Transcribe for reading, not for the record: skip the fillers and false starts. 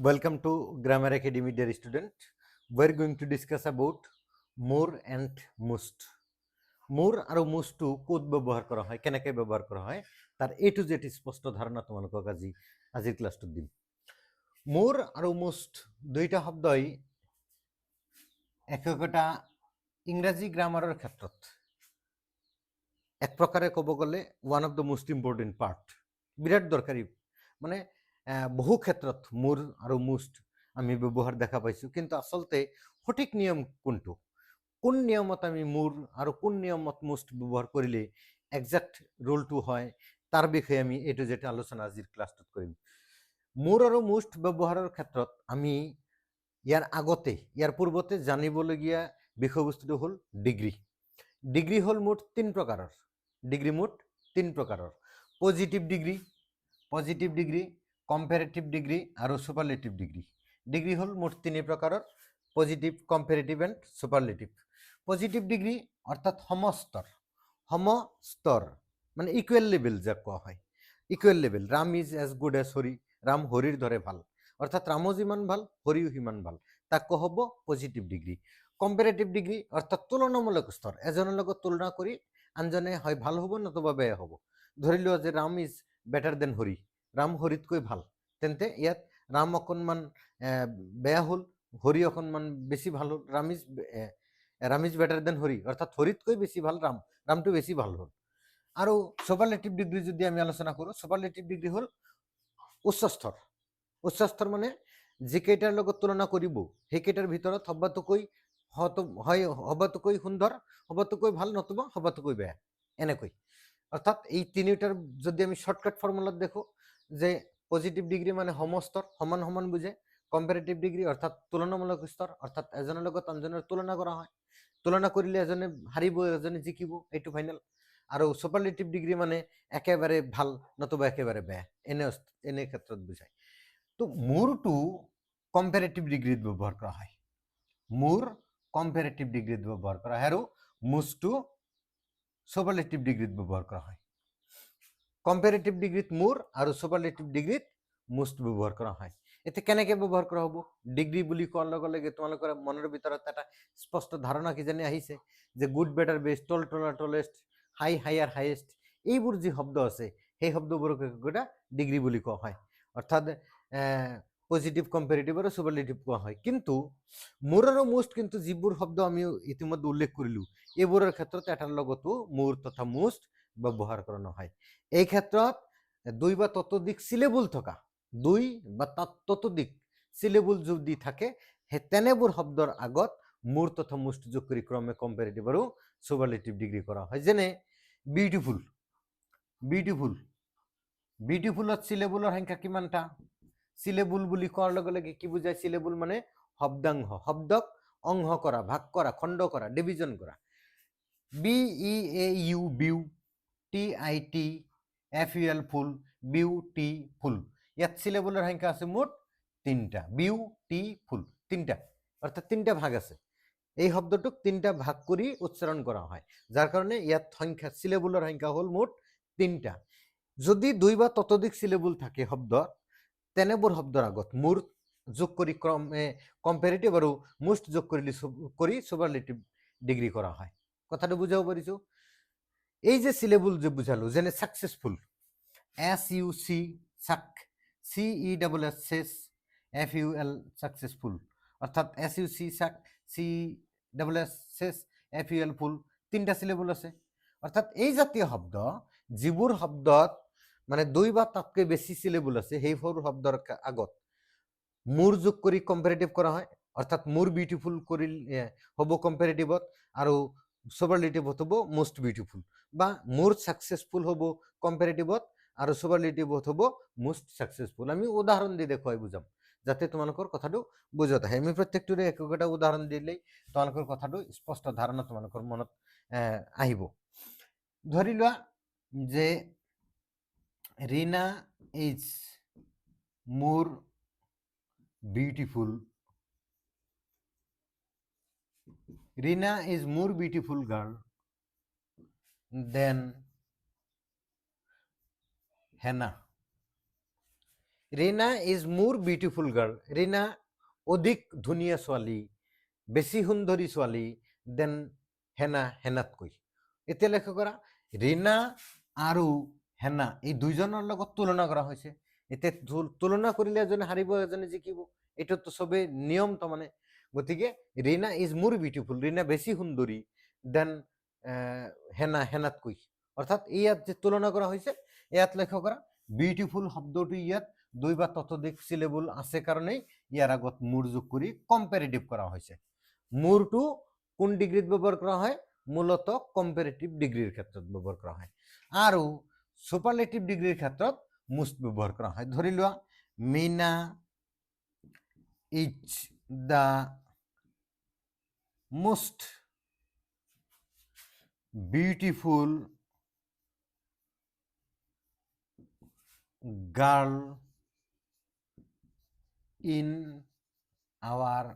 Welcome to Grammar Academy, dear student. We're going to discuss about more and most. মোর আৰু মোস্টটো ক'ত ব্যৱহাৰ কৰা হয়, কেনেকৈ ব্যৱহাৰ কৰা হয়, তাৰ এ টু জেড স্পষ্ট ধাৰণা তোমালোকক আজিৰ ক্লাছটোত দিম। মোৰ আৰু মোস্ট দুইটা শব্দই একোটা ইংৰাজী গ্ৰামাৰৰ ক্ষেত্ৰত এক প্ৰকাৰে ক'ব গ'লে one of the most important part, বিৰাট দৰকাৰী। মানে বহু ক্ষেত্ৰত মোৰ আৰু মোস্ট আমি ব্যৱহাৰ দেখা পাইছোঁ, কিন্তু আচলতে সঠিক নিয়ম কোনটো, কোন নিয়মত আমি মোর আৰু কোন নিয়মত মোস্ট ব্যৱহাৰ কৰিলে একজাক্ট ৰোলটো হয়, তাৰ বিষয়ে আমি এ টু জেড আলোচনা আজিৰ ক্লাছটোত কৰিম। মোৰ আৰু মোস্ট ব্যৱহাৰৰ ক্ষেত্ৰত আমি ইয়াৰ পূৰ্বতে জানিবলগীয়া বিষয়বস্তুটো হ'ল ডিগ্ৰী। ডিগ্ৰী হ'ল মুঠ 3 প্ৰকাৰৰ। ডিগ্ৰী মুঠ 3 প্ৰকাৰৰ: পজিটিভ ডিগ্ৰী, কম্পেৰেটিভ ডিগ্ৰী আৰু সুপাৰলেটিভ ডিগ্ৰী। ডিগ্ৰী হ'ল মুঠ 3 প্ৰকাৰৰ: positive, comparative and superlative. Positive degree অৰ্থাৎ সমস্তৰ মানে ইকুৱেল লেভেল যাক কোৱা হয়, equal level. Ram is as good as Hari, Ram হৰিৰ দৰে ভাল, অৰ্থাৎ ৰামো যিমান ভাল হৰিও সিমান ভাল, তাক কোৱা হ'ব পজিটিভ ডিগ্ৰী। কম্পেৰেটিভ ডিগ্ৰী অৰ্থাৎ তুলনামূলক স্তৰ, এজনৰ লগত তুলনা কৰি আনজনে হয় ভাল হ'ব নতুবা বেয়া হ'ব। ধৰি লোৱা যে Ram is better than Hari, Ram হৰিতকৈ ভাল, তেন্তে ইয়াত ৰাম অকণমান বেয়া হ'ল, হৰি অকণমান বেছি ভাল হ'ল, Ram is better than Hari অৰ্থাৎ হৰিতকৈ বেছি ভাল ৰামটো বেছি ভাল হ'ল। আৰু সুপাৰলেটিভ ডিগ্ৰী যদি আমি আলোচনা কৰোঁ, সুপাৰলেটিভ ডিগ্ৰী হ'ল উচ্চ স্তৰ মানে যিকেইটাৰ লগত তুলনা কৰিব সেইকেইটাৰ ভিতৰত সবাতোকৈ সুন্দৰ, সবাতোকৈ ভাল নতুবা সবাতোকৈ বেয়া, এনেকৈ। অৰ্থাৎ এই তিনিটাৰ যদি আমি শৰ্টকাট ফৰ্মুলাত দেখোঁ যে পজিটিভ ডিগ্ৰী মানে সমস্তৰ, সমান বুজে। কম্পেৰেটিভ ডিগ্ৰী অৰ্থাৎ তুলনামূলক স্তৰ, অৰ্থাৎ এজনৰ লগত আনজনৰ তুলনা কৰা হয়, তুলনা কৰিলে এজনে হাৰিব এজনে জিকিব, এইটো ফাইনেল। আৰু সুপাৰলেটিভ ডিগ্ৰী মানে একেবাৰে ভাল নতুবা একেবাৰে বেয়া, এনে ক্ষেত্ৰত বুজায়। তো মোৰটো কম্পেৰেটিভ ডিগ্ৰীত ব্যৱহাৰ কৰা হয়, মোৰ কম্পেৰেটিভ ডিগ্ৰীত ব্যৱহাৰ কৰা হয়, আৰু মোস্টটো সুপাৰলেটিভ ডিগ্ৰীত ব্যৱহাৰ কৰা হয়। কম্পেৰেটিভ ডিগ্ৰীত মোৰ আৰু সুপাৰলেটিভ ডিগ্ৰীত মোস্ট ব্যৱহাৰ কৰা হয়। এতিয়া কেনেকৈ ব্যৱহাৰ কৰা হ'ব? ডিগ্ৰী বুলি কোৱাৰ লগে লগে তোমালোকৰ মনৰ ভিতৰত এটা স্পষ্ট ধাৰণা কিজানি আহিছে যে গুড বেটাৰ বেষ্ট, টল টলাৰ টলেষ্ট, হাই হায়াৰ হাইয়েষ্ট, এইবোৰ যি শব্দ আছে সেই শব্দবোৰক একোটা ডিগ্ৰী বুলি কোৱা হয়, অৰ্থাৎ পজিটিভ, কম্পেৰেটিভ আৰু সুপাৰলেটিভ কোৱা হয়। কিন্তু মোৰ আৰু মোস্ট কিন্তু যিবোৰ শব্দ আমি ইতিমধ্যে উল্লেখ কৰিলোঁ, এইবোৰৰ ক্ষেত্ৰত এটাৰ লগতো মোৰ তথা মোস্ট ব্যৱহাৰ কৰা নহয়। এই ক্ষেত্ৰত 2 বা ততোধিক সিলেবল থকা, 2 বা ততোধিক সিলেবল যদি থাকে সেই তেনেবোৰ শব্দৰ আগত মোৰ তথা মোস্ট যোগ কৰি ক্ৰমে কম্পেৰেটিভ আৰু সুপাৰলেটিভ ডিগ্ৰী কৰা হয়। যেনে বিউটিফুলত সিলেবলৰ সংখ্যা কিমানটা? সিলেবল বুলি কোৱাৰ লগে লগে কি বুজায়? সিলেবল মানে শব্দাংশ, শব্দক অংশ কৰা, ভাগ কৰা, খণ্ড কৰা, ডিভিজন কৰা। BEAU বিউ, TITFUL ফুল, বিউটিফুল, ইয়াত সিলেবলৰ সংখ্যা আছে মুঠ 3টা। বিউটিফুল 3টা, অৰ্থাৎ 3টা ভাগ আছে। এই শব্দটোক 3টা ভাগ কৰি উচ্চাৰণ কৰা হয়, যাৰ কাৰণে ইয়াত সিলেবলৰ সংখ্যা হ'ল মুঠ 3টা। যদি 2 বা ততোধিক সিলেবল থাকে শব্দ, তেনেবোৰ শব্দৰ আগত মোৰ যোগ কৰি ক্ৰমে কম্পেৰেটিভ আৰু মোস্ট যোগ কৰি সুপাৰলেটিভ ডিগ্ৰী কৰা হয়। কথাটো বুজাব পাৰিছো? এই যে সিলেবল যে বুঝালো, যেনে successful, SUC সাক, CESS FUL successful, অর্থাৎ SUC সাক, CESS FUL ফুল, 3টা সিলেবল আছে। অর্থাৎ এই জাতীয় শব্দ যিবোৰ শব্দত মানে 2 বা তাতকৈ বেছি সিলেবল আছে, সেইবোৰ শব্দৰ আগত মোৰ যোগ কৰি কম্পেৰেটিভ কৰা হয়, অৰ্থাৎ মোৰ বিউটিফুল কৰিলে হ'ব কম্পেৰেটিভত, আৰু সুপাৰলেটিভত হ'ব মোস্ট বিউটিফুল, বা মোৰ সাকসেসফুল হ'ব কম্পেৰেটিভত আৰু সুপাৰলেটিভত হ'ব মোস্ট সাকসেসফুল। আমি উদাহৰণ দি দেখুৱাই বুজাম যাতে তোমালোকৰ কথাটো বুজত আহে। আমি প্ৰত্যেকটোৰে একোটা উদাহৰণ দিলেই তোমালোকৰ কথাটো স্পষ্ট ধাৰণা তোমালোকৰ মনত আহিব। ধৰি লোৱা যে Rina is more beautiful, Rina is more beautiful girl than Hannah. Rina is more beautiful girl, Rina অধিক ধুনীয়া ছোৱালী, বেছি সুন্দৰী ছোৱালী দেন হেনা, হেনাতকৈ। এতিয়া লক্ষ্য কৰা ৰীনা আৰু হেনা এই দুইজনৰ লগত তুলনা কৰা হৈছে। এতিয়া তুলনা কৰিলে এজনে হাৰিব এজনে জিকিব, এইটোতো চবেই নিয়ম তাৰমানে। গতিকে Rina is more beautiful, Rina বেছি সুন্দৰী দেন হেনা, হেনাতকৈ। অৰ্থাৎ ইয়াত যে তুলনা কৰা হৈছে ইয়াত লক্ষ্য কৰা বিউটিফুল শব্দটো ইয়াত দুই বা ততোধিক সিলেবল আছে কাৰণেই ইয়াৰ আগত মোৰ যোগ কৰি কম্পেৰেটিভ কৰা হৈছে। মোৰটো কোন ডিগ্ৰীত ব্যৱহাৰ কৰা হয়? মূলত কম্পেৰেটিভ ডিগ্ৰীৰ ক্ষেত্ৰত ব্যৱহাৰ কৰা হয়, আৰু সুপাৰলেটিভ ডিগ্ৰীৰ ক্ষেত্ৰত মোষ্ট ব্যৱহাৰ কৰা হয়। ধৰি লোৱা Mina is the most beautiful girl in our